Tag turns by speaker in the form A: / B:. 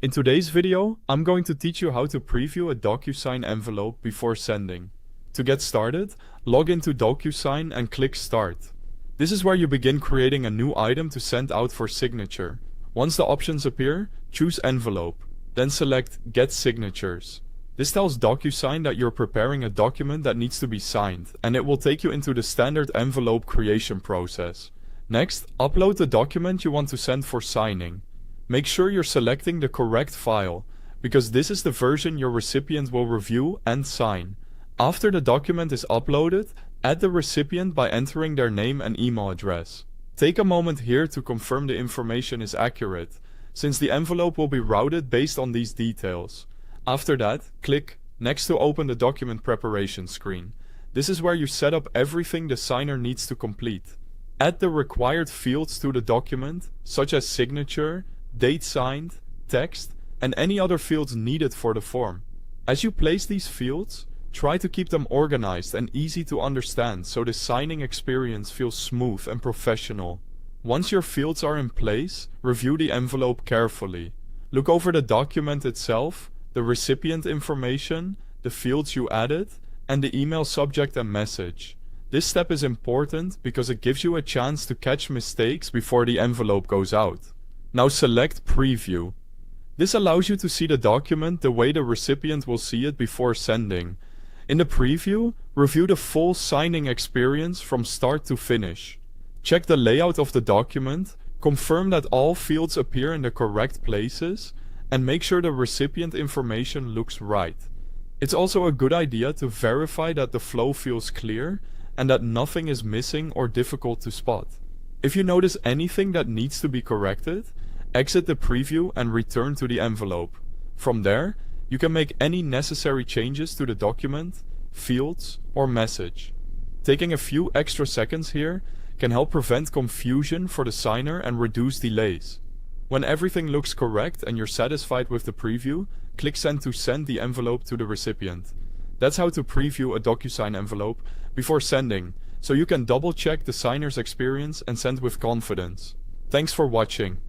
A: In today's video, I'm going to teach you how to preview a DocuSign envelope before sending. To get started, log into DocuSign and click Start. This is where you begin creating a new item to send out for signature. Once the options appear, choose Envelope, then select Get Signatures. This tells DocuSign that you're preparing a document that needs to be signed, and it will take you into the standard envelope creation process. Next, upload the document you want to send for signing. Make sure you're selecting the correct file, because this is the version your recipient will review and sign. After the document is uploaded, add the recipient by entering their name and email address. Take a moment here to confirm the information is accurate, since the envelope will be routed based on these details. After that, click Next to open the document preparation screen. This is where you set up everything the signer needs to complete. Add the required fields to the document, such as signature, date signed, text, and any other fields needed for the form. As you place these fields, try to keep them organized and easy to understand so the signing experience feels smooth and professional. Once your fields are in place, review the envelope carefully. Look over the document itself, the recipient information, the fields you added, and the email subject and message. This step is important because it gives you a chance to catch mistakes before the envelope goes out. Now select Preview. This allows you to see the document the way the recipient will see it before sending. In the preview, review the full signing experience from start to finish. Check the layout of the document, confirm that all fields appear in the correct places, and make sure the recipient information looks right. It's also a good idea to verify that the flow feels clear and that nothing is missing or difficult to spot. If you notice anything that needs to be corrected, exit the preview and return to the envelope. From there, you can make any necessary changes to the document, fields, or message. Taking a few extra seconds here can help prevent confusion for the signer and reduce delays. When everything looks correct and you're satisfied with the preview, click Send to send the envelope to the recipient. That's how to preview a DocuSign envelope before sending, so you can double-check the signer's experience and send with confidence. Thanks for watching.